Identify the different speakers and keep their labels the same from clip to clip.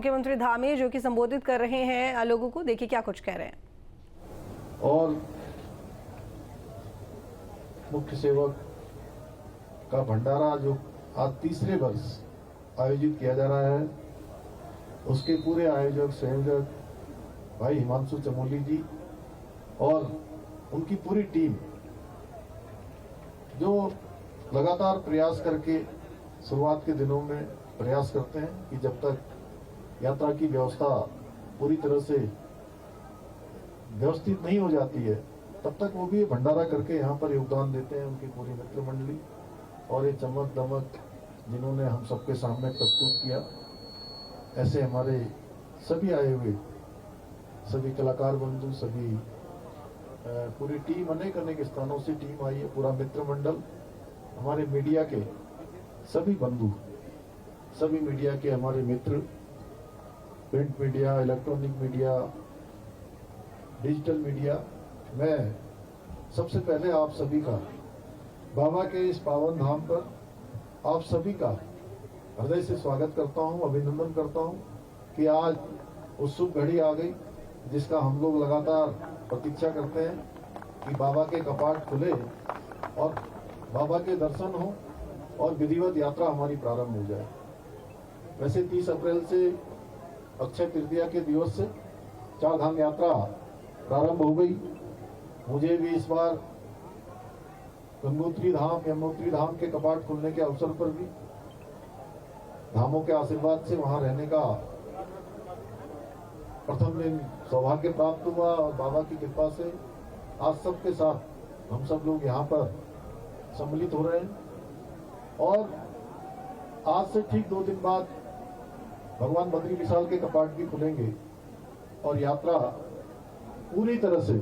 Speaker 1: मुख्यमंत्री धामी जो कि संबोधित कर रहे हैं लोगों को। देखिए क्या कुछ कह रहे हैं।
Speaker 2: और मुख्य सेवक का भंडारा जो आज तीसरे वर्ष आयोजित किया जा रहा है, उसके पूरे आयोजक संयोजक भाई हिमांशु चमोली जी और उनकी पूरी टीम जो लगातार प्रयास करके शुरुआत के दिनों में प्रयास करते हैं कि जब तक यात्रा की व्यवस्था पूरी तरह से व्यवस्थित नहीं हो जाती है तब तक वो भी भंडारा करके यहाँ पर योगदान देते हैं। उनकी पूरी मित्र मंडली और ये चमक दमक जिन्होंने हम सबके सामने प्रस्तुत किया, ऐसे हमारे सभी आए हुए सभी कलाकार बंधु, सभी पूरी टीम, अनेक अनेक स्थानों से टीम आई है, पूरा मित्र मंडल, हमारे मीडिया के सभी बंधु, सभी मीडिया के हमारे मित्र, print media, electronic media, digital media. मैं सबसे पहले आप सभी का बाबा के इस पावन धाम पर आप सभी का हृदय से स्वागत करता हूं, अभिनंदन करता हूं कि आज उत्सुक घड़ी आ गई जिसका हम लोग लगातार प्रतीक्षा करते हैं कि बाबा के कपाट खुले और बाबा के दर्शन हो और विधिवत यात्रा हमारी प्रारंभ हो जाए। वैसे 30 अप्रैल से अक्षय तृतीया के दिवस से चार धाम यात्रा प्रारंभ हो गई। मुझे भी इस बार गंगोत्री धाम, यमुनोत्री धाम के कपाट खुलने के अवसर पर भी धामों के आशीर्वाद से वहां रहने का प्रथम दिन सौभाग्य प्राप्त हुआ और बाबा की कृपा से आज सबके साथ हम सब लोग यहाँ पर सम्मिलित हो रहे हैं। और आज से ठीक 2 दिन बाद भगवान बद्री विशाल के कपाट भी खुलेंगे और यात्रा पूरी तरह से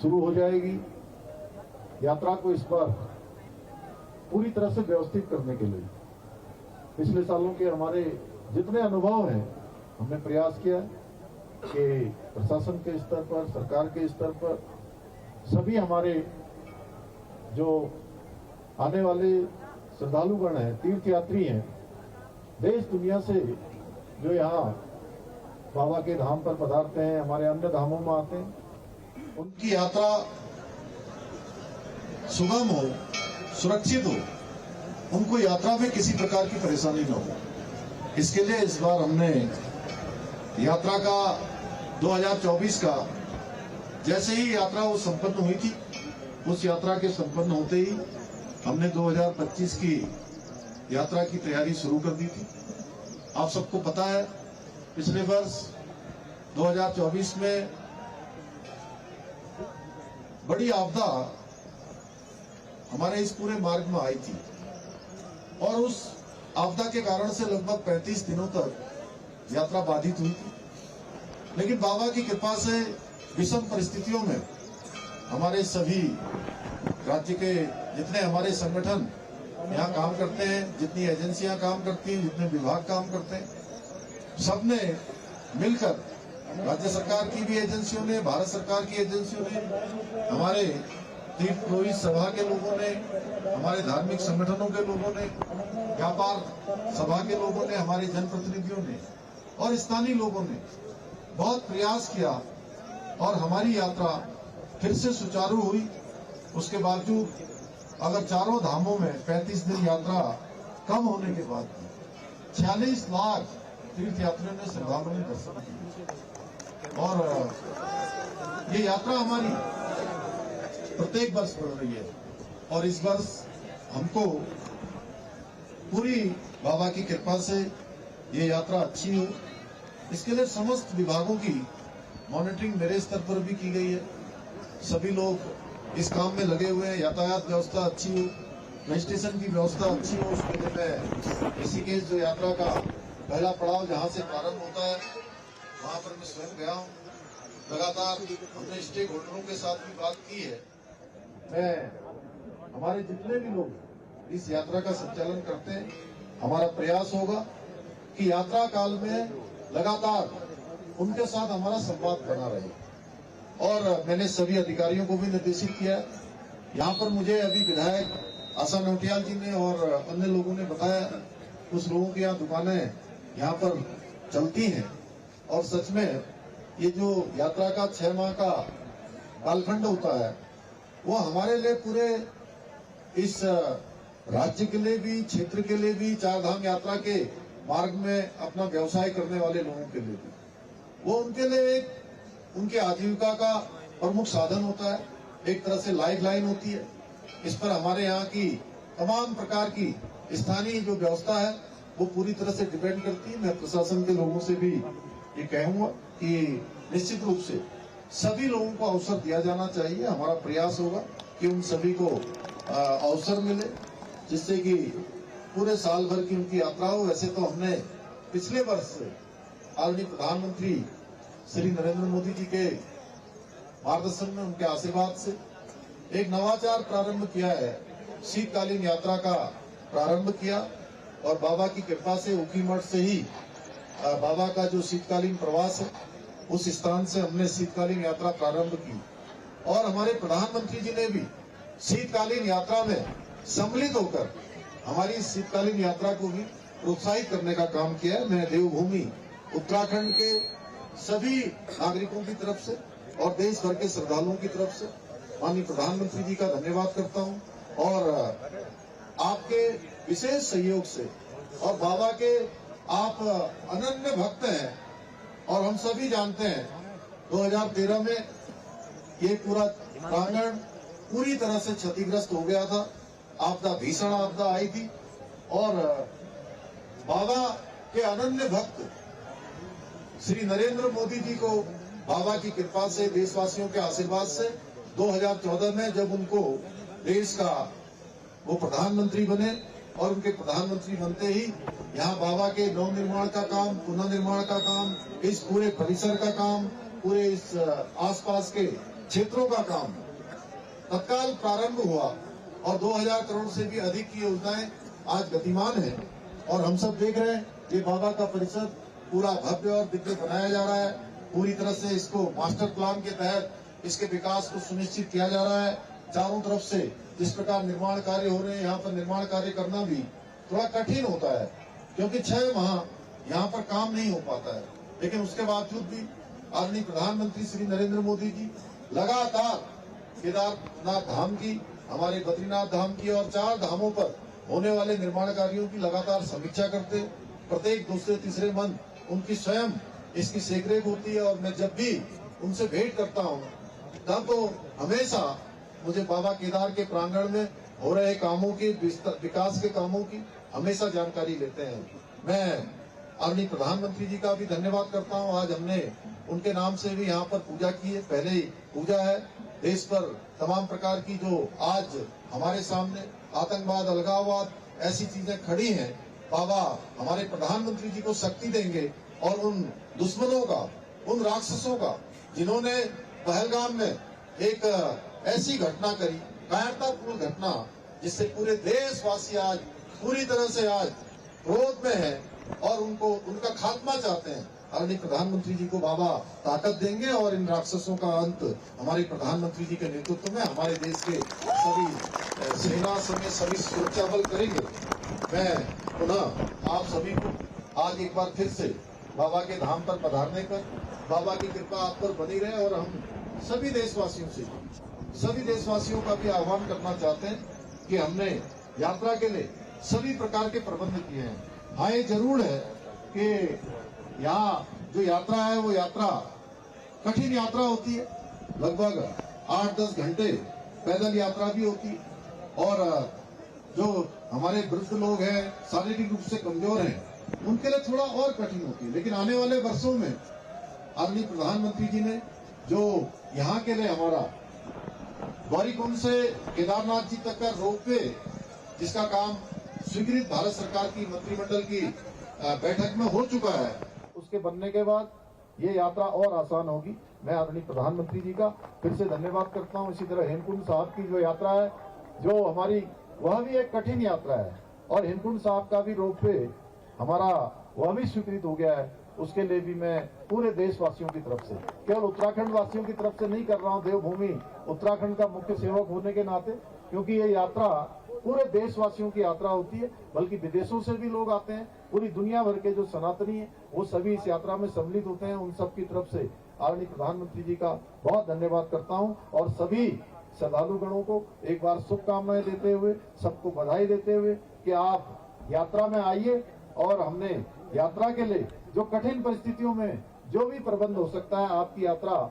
Speaker 2: शुरू हो जाएगी। यात्रा को इस बार पूरी तरह से व्यवस्थित करने के लिए पिछले सालों के हमारे जितने अनुभव हैं, हमने प्रयास किया कि प्रशासन के स्तर पर, सरकार के स्तर पर सभी हमारे जो आने वाले श्रद्धालुगण हैं, तीर्थयात्री हैं, देश दुनिया से जो यहाँ बाबा के धाम पर पधारते हैं, हमारे अन्य धामों में आते हैं, उनकी यात्रा सुगम हो, सुरक्षित हो, उनको यात्रा में किसी प्रकार की परेशानी न हो। इसके लिए इस बार हमने यात्रा का 2024 का जैसे ही यात्रा वो संपन्न हुई थी, उस यात्रा के संपन्न होते ही हमने 2025 की यात्रा की तैयारी शुरू कर दी थी। आप सबको पता है पिछले वर्ष 2024 में बड़ी आपदा हमारे इस पूरे मार्ग में आई थी और उस आपदा के कारण से लगभग 35 दिनों तक यात्रा बाधित हुई थी। लेकिन बाबा की कृपा से विषम परिस्थितियों में हमारे सभी राज्य के जितने हमारे संगठन यहाँ काम करते हैं, जितनी एजेंसियां काम करती हैं, जितने विभाग काम करते हैं, सबने मिलकर, राज्य सरकार की भी एजेंसियों ने, भारत सरकार की एजेंसियों ने, हमारे तीर्थ पुरोहित सभा के लोगों ने, हमारे धार्मिक संगठनों के लोगों ने, व्यापार सभा के लोगों ने, हमारे जनप्रतिनिधियों ने और स्थानीय लोगों ने बहुत प्रयास किया और हमारी यात्रा फिर से सुचारू हुई। उसके बावजूद अगर चारों धामों में 35 दिन यात्रा कम होने के बाद 46 लाख तीर्थ यात्रियों ने, श्रद्धालुओं ने दर्शन किया और ये यात्रा हमारी प्रत्येक वर्ष बढ़ रही है और इस वर्ष हमको पूरी बाबा की कृपा से ये यात्रा अच्छी हो, इसके लिए समस्त विभागों की मॉनिटरिंग मेरे स्तर पर भी की गई है। सभी लोग इस काम में लगे हुए हैं, यातायात व्यवस्था अच्छी हो, रजिस्ट्रेशन की व्यवस्था अच्छी हो। उसके लिए मैं ऋषिकेश जो यात्रा का पहला पड़ाव जहां से प्रारंभ होता है वहां पर मैं स्वयं गया हूं। लगातार हमने स्टेक होल्डरों के साथ भी बात की है। मैं हमारे जितने भी लोग इस यात्रा का संचालन करते हैं, हमारा प्रयास होगा कि यात्रा काल में लगातार उनके साथ हमारा संवाद बना रहे और मैंने सभी अधिकारियों को भी निर्देशित किया। यहाँ पर मुझे अभी विधायक आशा नौटियाल जी ने और अन्य लोगों ने बताया कुछ लोगों की यहाँ दुकानें यहाँ पर चलती हैं और सच में ये जो यात्रा का 6 माह का कालखंड होता है वो हमारे लिए पूरे इस राज्य के लिए भी, क्षेत्र के लिए भी, चार धाम यात्रा के मार्ग में अपना व्यवसाय करने वाले लोगों के लिए भी, वो उनके लिए एक उनके आजीविका का प्रमुख साधन होता है, एक तरह से लाइफ लाइन होती है। इस पर हमारे यहाँ की तमाम प्रकार की स्थानीय जो व्यवस्था है वो पूरी तरह से डिपेंड करती है। मैं प्रशासन के लोगों से भी ये कहूंगा कि निश्चित रूप से सभी लोगों को अवसर दिया जाना चाहिए। हमारा प्रयास होगा कि उन सभी को अवसर मिले, जिससे कि पूरे साल भर की उनकी यात्रा हो। वैसे तो हमने पिछले वर्ष से आदरणीय प्रधानमंत्री श्री नरेंद्र मोदी जी के मार्गदर्शन में, उनके आशीर्वाद से एक नवाचार प्रारंभ किया है। शीतकालीन यात्रा का प्रारंभ किया और बाबा की कृपा से ऊखीमठ से ही बाबा का जो शीतकालीन प्रवास है उस स्थान से हमने शीतकालीन यात्रा प्रारंभ की और हमारे प्रधानमंत्री जी ने भी शीतकालीन यात्रा में सम्मिलित होकर हमारी इस शीतकालीन यात्रा को भी प्रोत्साहित करने का काम किया है। मैं देवभूमि उत्तराखंड के सभी नागरिकों की तरफ से और देश भर के श्रद्धालुओं की तरफ से माननीय प्रधानमंत्री जी का धन्यवाद करता हूं और आपके विशेष सहयोग से और बाबा के आप अनन्य भक्त हैं और हम सभी जानते हैं 2013 में ये पूरा प्रांगण पूरी तरह से क्षतिग्रस्त हो गया था। आपदा, भीषण आपदा आई थी और बाबा के अनन्य भक्त श्री नरेंद्र मोदी जी को बाबा की कृपा से, देशवासियों के आशीर्वाद से 2014 में जब उनको देश का वो प्रधानमंत्री बने और उनके प्रधानमंत्री बनते ही यहाँ बाबा के नवनिर्माण का काम, पुनर्निर्माण का काम, इस पूरे परिसर का काम, पूरे इस आसपास के क्षेत्रों का काम तत्काल प्रारंभ हुआ और 2000 करोड़ से भी अधिक की योजनाएं आज गतिमान है और हम सब देख रहे हैं ये बाबा का परिसर पूरा भव्य और दिव्य बनाया जा रहा है। पूरी तरह से इसको मास्टर प्लान के तहत इसके विकास को सुनिश्चित किया जा रहा है। चारों तरफ से जिस प्रकार निर्माण कार्य हो रहे हैं, यहाँ पर निर्माण कार्य करना भी थोड़ा कठिन होता है क्योंकि 6 माह यहाँ पर काम नहीं हो पाता है, लेकिन उसके बावजूद भी आदरणीय प्रधानमंत्री श्री नरेंद्र मोदी जी लगातार केदारनाथ धाम की, हमारे बद्रीनाथ धाम की और 4 धामों पर होने वाले निर्माण कार्यों की लगातार समीक्षा करते। प्रत्येक दूसरे तीसरे मन उनकी स्वयं इसकी सेखरेख होती है और मैं जब भी उनसे भेंट करता हूँ तब तो हमेशा मुझे बाबा केदार के प्रांगण में हो रहे कामों की, विकास के कामों की हमेशा जानकारी लेते हैं। मैं आदरणीय प्रधानमंत्री जी का भी धन्यवाद करता हूँ। आज हमने उनके नाम से भी यहाँ पर पूजा की है, पहले ही पूजा है। देश पर तमाम प्रकार की जो आज हमारे सामने आतंकवाद, अलगाववाद ऐसी चीजें खड़ी हैं, बाबा हमारे प्रधानमंत्री जी को शक्ति देंगे और उन दुश्मनों का, उन राक्षसों का जिन्होंने पहलगाम में एक ऐसी घटना करी, कायरतापूर्ण घटना, जिससे पूरे देशवासी आज पूरी तरह से आज क्रोध में है और उनका खात्मा चाहते हैं। आदरणीय प्रधानमंत्री जी को बाबा ताकत देंगे और इन राक्षसों का अंत हमारे प्रधानमंत्री जी के नेतृत्व में हमारे देश के सभी सेना समेत सभी सुरक्षा बल करेंगे। मैं पुनः आप सभी को आज एक बार फिर से बाबा के धाम पर पधारने पर बाबा की कृपा आप पर बनी रहे और हम सभी देशवासियों का भी आह्वान करना चाहते हैं कि हमने यात्रा के लिए सभी प्रकार के प्रबंध किए हैं। हाँ, ये जरूर है कि यहाँ जो यात्रा है वो यात्रा कठिन यात्रा होती है, लगभग 8-10 घंटे पैदल यात्रा भी होती है और जो हमारे वृद्ध लोग हैं, शारीरिक रूप से कमजोर हैं, उनके लिए थोड़ा और कठिन होती है। लेकिन आने वाले वर्षों में आदरणीय प्रधानमंत्री जी ने जो यहाँ के लिए हमारा गौरीकुंड से केदारनाथ जी तक का रोपवे, जिसका काम स्वीकृत भारत सरकार की मंत्रिमंडल की बैठक में हो चुका है, उसके बनने के बाद ये यात्रा और आसान होगी। मैं आदरणीय प्रधानमंत्री जी का फिर से धन्यवाद करता हूँ। इसी तरह हेमकुंड साहब की जो यात्रा है, जो हमारी, वह भी एक कठिन यात्रा है और हेमकुंड साहब का भी रोपवे हमारा वह भी स्वीकृत हो गया है। उसके लिए भी मैं पूरे देशवासियों की तरफ से, केवल उत्तराखंड वासियों की तरफ से नहीं कर रहा हूँ, देवभूमि उत्तराखंड का मुख्य सेवक होने के नाते, क्योंकि ये यात्रा
Speaker 3: पूरे देशवासियों की यात्रा होती है, बल्कि विदेशों से भी लोग आते हैं। पूरी दुनिया भर के जो सनातनी हैं वो सभी इस यात्रा में सम्मिलित होते हैं। उन सब की तरफ से आदरणीय प्रधानमंत्री जी का बहुत धन्यवाद करता हूं और सभी श्रद्धालुगणों को एक बार शुभकामनाएं देते हुए, सबको बधाई देते हुए कि आप यात्रा में आइए और हमने यात्रा के लिए जो कठिन परिस्थितियों में जो भी प्रबंध हो सकता है, आपकी यात्रा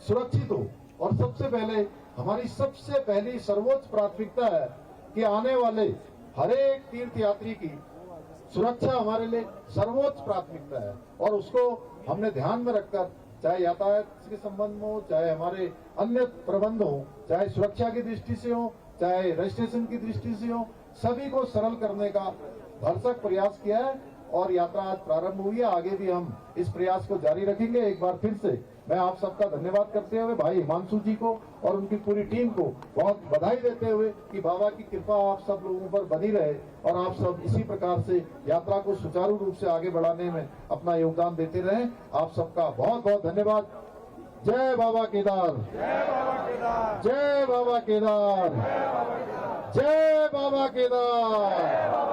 Speaker 3: सुरक्षित हो। और सबसे पहले हमारी सबसे पहली सर्वोच्च प्राथमिकता है कि आने वाले हर एक तीर्थ यात्री की सुरक्षा हमारे लिए सर्वोच्च प्राथमिकता है और उसको हमने ध्यान में रखकर, चाहे यातायात के संबंध में हो, चाहे हमारे अन्य प्रबंध हो, चाहे सुरक्षा की दृष्टि से हो, चाहे रजिस्ट्रेशन की दृष्टि से हो, सभी को सरल करने का भरसक प्रयास किया है और यात्रा आज प्रारंभ हुई है। आगे भी हम इस प्रयास को जारी रखेंगे। एक बार फिर से मैं आप सबका धन्यवाद करते हुए भाई हिमांशु जी को और उनकी पूरी टीम को बहुत बधाई देते हुए कि बाबा की कृपा आप सब लोगों पर बनी रहे और आप सब इसी प्रकार से यात्रा को सुचारू रूप से आगे बढ़ाने में अपना योगदान देते रहें। आप सबका बहुत बहुत धन्यवाद। जय बाबा केदार, जय बाबा केदार, जय बाबा केदार।